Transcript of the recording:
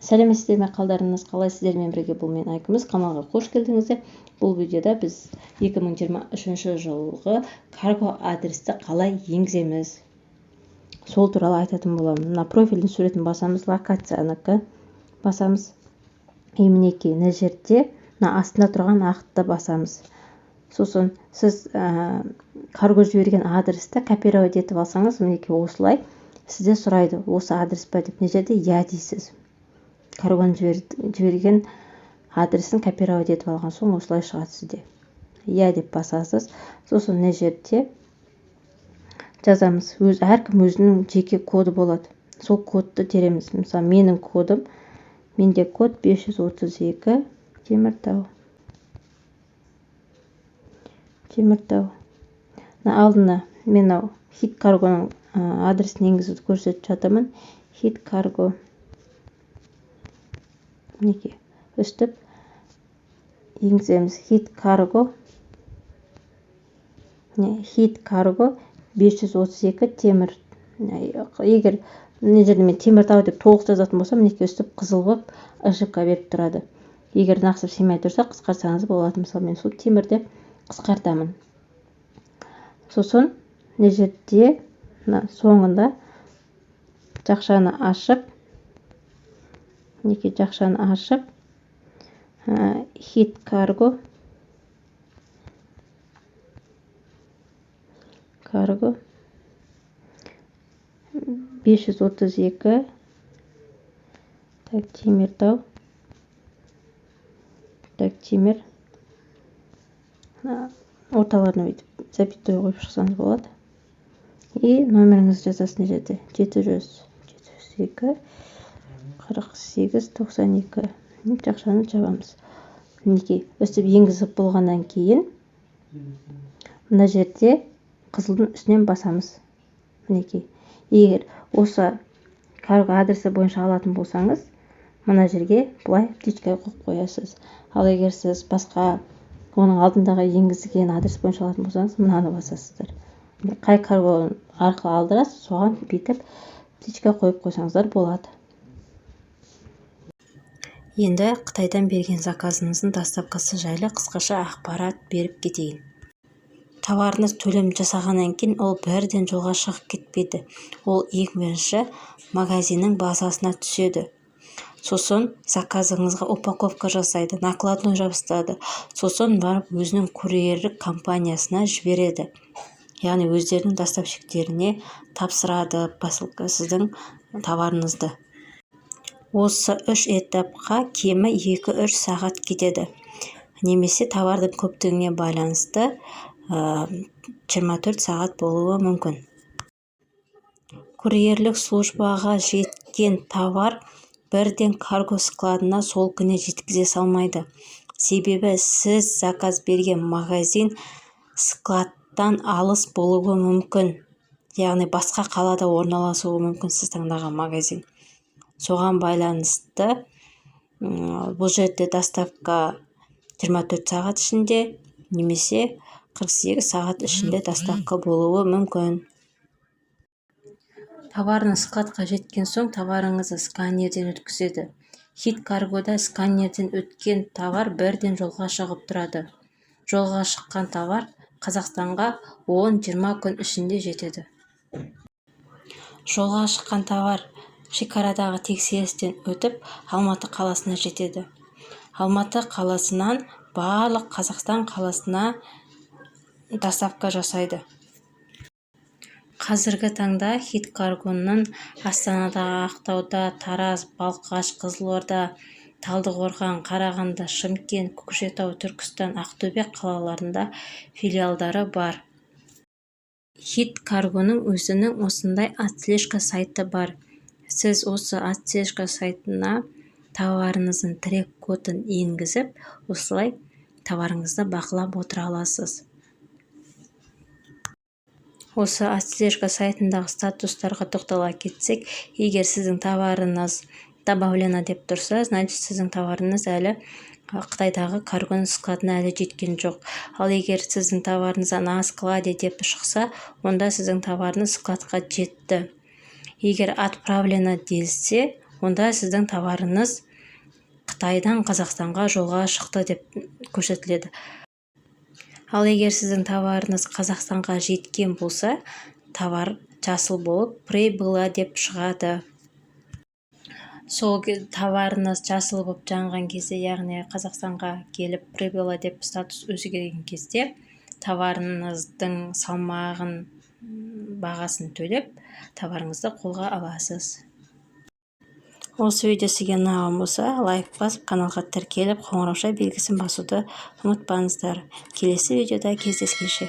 Сәлеметсіздер ме, қалдарыңыз қалай? Сіздермен бірге бұл мен Айкүміс. Каналға қош келдіңіздер. Бұл видеода біз 2023 жылғы карго адресті қалай енгіземіз, сол туралы айтатын боламын. Мына профильдің суретін басамыз, локацияныкі басамыз. Мінекей мына жерде мына астында тұрған ақытты басамыз. Сосын сіз карго жіберген адресті копировать етіп алсаңыз, мінекей осылай сізде сұрайды, осы адрес па деп. Мына жерде я дейсіз. Каргоны жіберген адресін копировать етіп алған соң осылай шығады сізде. Я деп басасыз. Сосын мына жерде жазамыз. Әркім өзінің жеке коды болады. Сол кодты тереміз. Мысалы, менің кодым, менде код 532 Теміртау. Алдына мен хит каргоның адресін енгізуді көрсетіп жатырмын. Хит карго. Мінекей өстіп енгіземіз. Хит карго 532 темір. Егер мына жерде мен Теміртау деп толық жазатын болсам, мінекей өстіп қызыл болып ошибка беріп тұрады. Егер нақсып сыймай тұрса, қысқартсаңыз болады. Мысалы, мен сол темір деп қысқартамын. Сосын мына жерде соңында жақшаны ашып, мінекей жақшаны ашып, хит карго 532 Теміртау. Темір. Орталарына бүйтіп запятой қойып шықсаңыз болады. И номеріңізді жазасыз мына жерде. 702 48 92. Жақшаны жабамыз. Мінекей өстіп енгізіп болғаннан кейін мына жерде қызылдың үстінен басамыз. Мінекей. Егер осы карго адресі бойынша алатын болсаңыз, мына жерге бұлай птичка қойып қоясыз. Ал егер сіз басқа оның алдындағы енгізген адрес бойынша алатын болсаңыз, мынаны басасыздар. Қай карго арқылы алдырасыз, соған бүйтіп птичка қойып қойсаңыздар болады. Енді Қытайдан берген заказыңыздың доставкасы жайлы қысқаша ақпарат беріп кетейін. Товарыңыз төлем жасағаннан кейін ол бірден жолға шығып кетпейді. Ол ең бірінші магазиннің базасына түседі. Сосын заказыңызға упаковка жасайды, накладной жабыстырады. Сосын барып өзінің курьерлік компаниясына жібереді. Яғни өздерінің доставщиктеріне тапсырады посылка сіздің товарыңызды. Осы 3 этапқа кемі 2-3 сағат кетеді. Немесе товардың көптігіне байланысты 24 сағат болуы мүмкін. Курьерлік службаға жеткен товар бірден карго складына сол күні жеткізе салмайды. Себебі сіз заказ берген магазин складтан алыс болуы мүмкін. Яғни басқа қалада орналасуы мүмкін сіз таңдаған магазин. Соған байланысты бұл жерде доставка 24 сағат ішінде немесе 48 сағат ішінде доставка болуы мүмкін. Товарыңыз складқа жеткен соң товарыңызды сканерден өткізеді. Хит каргода сканерден өткен товар бірден жолға шығып тұрады. Жолға шыққан товар Қазақстанға 10-20 күн ішінде жетеді. Жолға шыққан товар шекарадағы тексерістен өтіп Алматы қаласына жетеді. Алматы қаласынан барлық Қазақстан қаласына доставка жасайды. Қазіргі таңда хит каргоның Астанада, Ақтауда, Тараз, Балқаш, Қызылорда, Талдықорған, Қарағанды, Шымкент, Көкшетау, Түркістан, Ақтөбе қалаларында филиалдары бар. Хит каргоның өзінің осындай отслежка сайты бар. Сіз осы отслежка сайтына товарыңыздың трек кодын енгізіп, осылай товарыңызды бақылап отыра аласыз. Осы отслежка сайтындағы статустарға тоқтала кетсек, егер сіздің товарыңыз добавлено деп тұрса, значит сіздің товарыңыз әлі Қытайдағы каргоның складына әлі жеткен жоқ. Ал егер сіздің товарыңыз на складе деп шықса, онда сіздің товарыңыз складқа жетті. Егер отправлено делсе, онда сіздің товарыңыз Қытайдан Қазақстанға жолға шықты деп көрсетіледі. Ал егер сіздің товарыңыз Қазақстанға жеткен болса, товар жасыл болып прибыла деп шығады. Сол товарыңыз жасыл болып жанған кезде, яғни Қазақстанға келіп прибыла деп статус өзгерген кезде, товарыңыздың салмағын, бағасын төлеп, товарыңызды қолға аласыз. Осы видео сізге ұнаған болса, лайк басып, каналға тіркеліп, қоңырау белгісін басуды ұмытпаңыздар. Келесі видеода кездескенше.